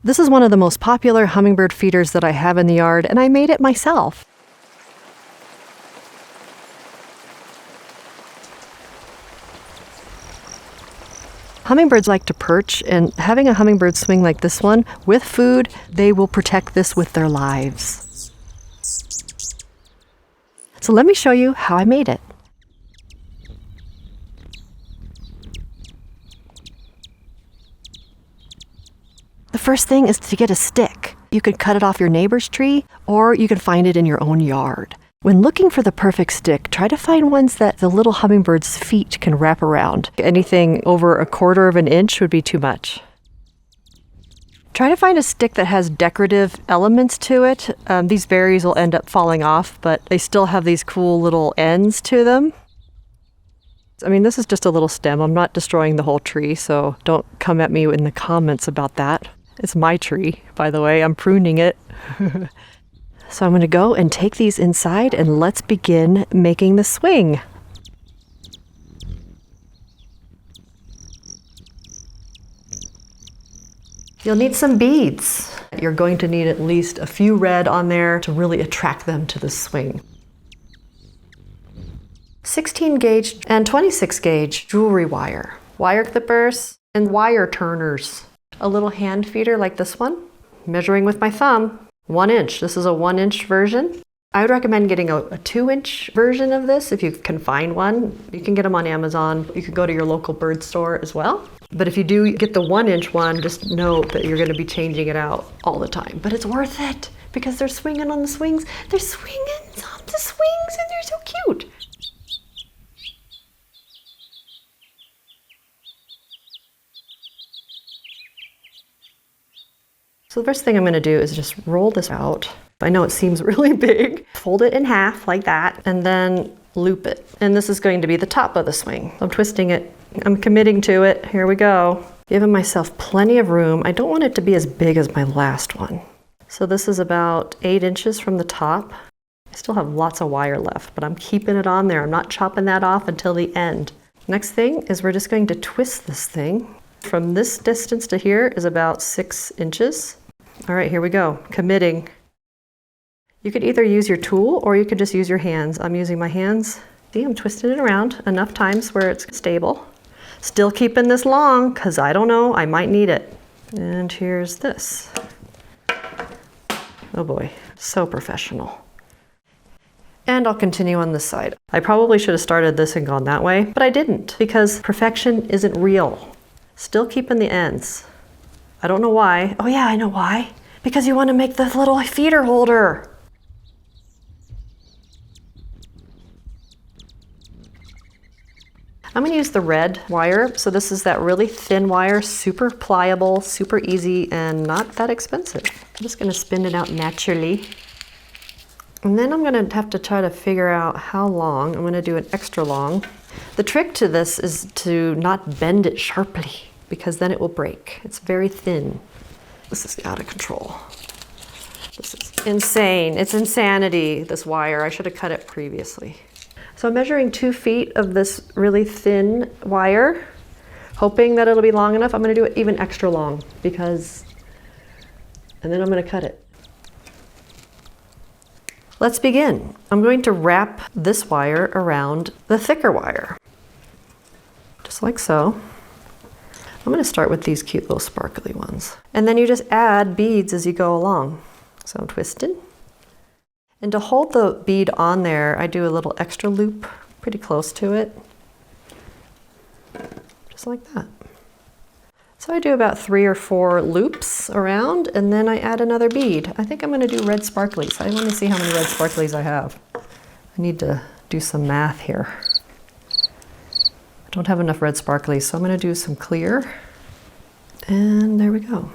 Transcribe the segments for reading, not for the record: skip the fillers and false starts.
This is one of the most popular hummingbird feeders that I have in the yard, and I made it myself. Hummingbirds like to perch, and having a hummingbird swing like this one with food, they will protect this with their lives. So let me show you how I made it. The first thing is to get a stick. You could cut it off your neighbor's tree, or you can find it in your own yard. When looking for the perfect stick, try to find ones that the little hummingbird's feet can wrap around. Anything over 1/4 of an inch would be too much. Try to find a stick that has decorative elements to it. These berries will end up falling off, but they still have these cool little ends to them. I mean, this is just a little stem. I'm not destroying the whole tree, so don't come at me in the comments about that. It's my tree, by the way. I'm pruning it. So I'm going to go and take these inside, and let's begin making the swing. You'll need some beads. You're going to need at least a few red on there to really attract them to the swing. 16 gauge and 26 gauge jewelry wire, wire clippers, and wire turners. A little hand feeder like this one, measuring with my thumb. 1 inch. This is a 1-inch version. I would recommend getting a 2-inch version of this if you can find one. You can get them on Amazon. You could go to your local bird store as well. But if you do get the 1-inch one, just know that you're going to be changing it out all the time. But it's worth it because they're swinging on the swings. They're swinging on the swings and they're so cute. So the first thing I'm going to do is just roll this out. I know it seems really big. Fold it in half like that and then loop it. And this is going to be the top of the swing. I'm twisting it. I'm committing to it. Here we go. Giving myself plenty of room. I don't want it to be as big as my last one. So this is about 8 inches from the top. I still have lots of wire left, but I'm keeping it on there. I'm not chopping that off until the end. Next thing is we're just going to twist this thing. From this distance to here is about 6 inches. All right, here we go. Committing. You could either use your tool or you could just use your hands. I'm using my hands. See, I'm twisting it around enough times where it's stable. Still keeping this long because I don't know, I might need it. And here's this. Oh boy, so professional. And I'll continue on this side. I probably should have started this and gone that way, but I didn't because perfection isn't real. Still keeping the ends. I don't know why. Oh yeah, I know why. Because you want to make the little feeder holder. I'm going to use the red wire. So this is that really thin wire, super pliable, super easy, and not that expensive. I'm just going to spin it out naturally. And then I'm going to have to try to figure out how long. I'm going to do an extra long. The trick to this is to not bend it sharply, because then it will break. It's very thin. This is out of control. This is insane. It's insanity, this wire. I should have cut it previously. So I'm measuring 2 feet of this really thin wire, hoping that it'll be long enough. I'm going to do it even extra long and then I'm going to cut it. Let's begin. I'm going to wrap this wire around the thicker wire, just like so. I'm going to start with these cute little sparkly ones. And then you just add beads as you go along. So I'm twisting. And to hold the bead on there, I do a little extra loop pretty close to it. Just like that. So I do about 3 or 4 loops around, and then I add another bead. I think I'm going to do red sparklies. I want to see how many red sparklies I have. I need to do some math here. I don't have enough red sparklies, so I'm going to do some clear. And there we go.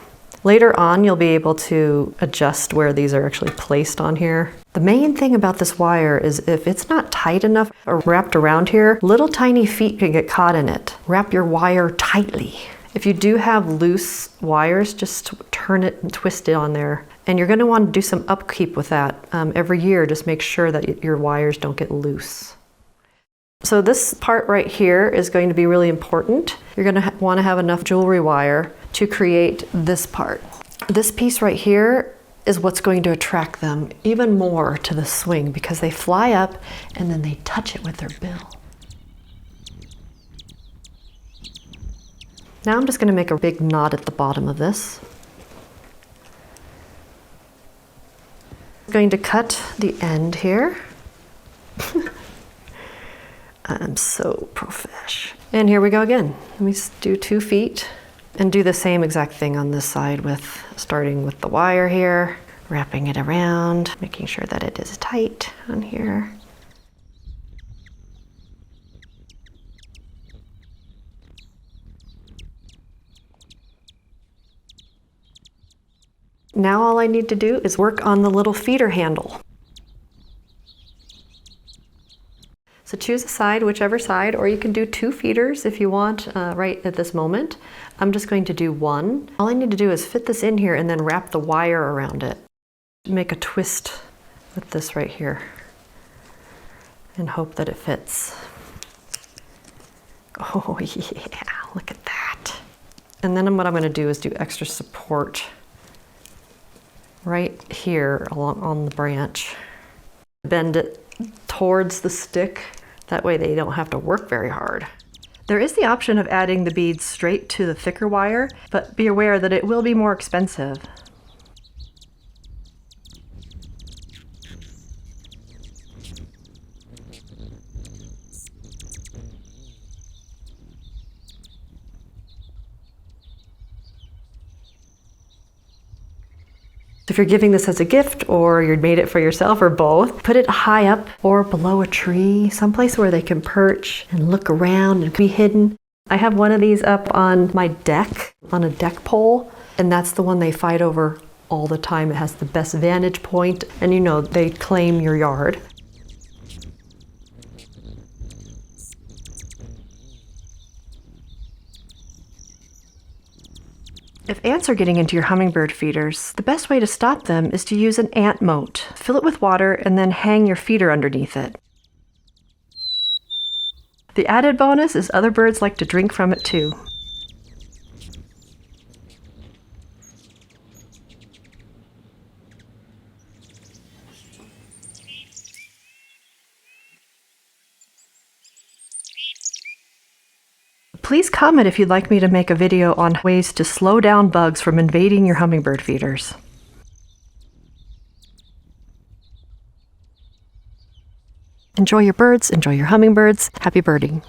Later on, you'll be able to adjust where these are actually placed on here. The main thing about this wire is if it's not tight enough or wrapped around here, little tiny feet can get caught in it. Wrap your wire tightly. If you do have loose wires, just turn it and twist it on there. And you're going to want to do some upkeep with that every year. Just make sure that your wires don't get loose. So this part right here is going to be really important. You're going to want to have enough jewelry wire to create this part. This piece right here is what's going to attract them even more to the swing because they fly up and then they touch it with their bill. Now I'm just going to make a big knot at the bottom of this. I'm going to cut the end here. I'm so profesh. And here we go again. Let me do 2 feet and do the same exact thing on this side with starting with the wire here, wrapping it around, making sure that it is tight on here. Now all I need to do is work on the little feeder handle. So choose a side, whichever side, or you can do 2 feeders if you want right at this moment. I'm just going to do 1. All I need to do is fit this in here and then wrap the wire around it. Make a twist with this right here and hope that it fits. Oh yeah, look at that. And then what I'm going to do is do extra support right here along on the branch. Bend it towards the stick. That way they don't have to work very hard. There is the option of adding the beads straight to the thicker wire, but be aware that it will be more expensive. If you're giving this as a gift or you made it for yourself or both, put it high up or below a tree, someplace where they can perch and look around and be hidden. I have one of these up on my deck, on a deck pole, and that's the one they fight over all the time. It has the best vantage point, and you know, they claim your yard. If ants are getting into your hummingbird feeders, the best way to stop them is to use an ant moat. Fill it with water and then hang your feeder underneath it. The added bonus is other birds like to drink from it too. Please comment if you'd like me to make a video on ways to slow down bugs from invading your hummingbird feeders. Enjoy your birds, enjoy your hummingbirds. Happy birding.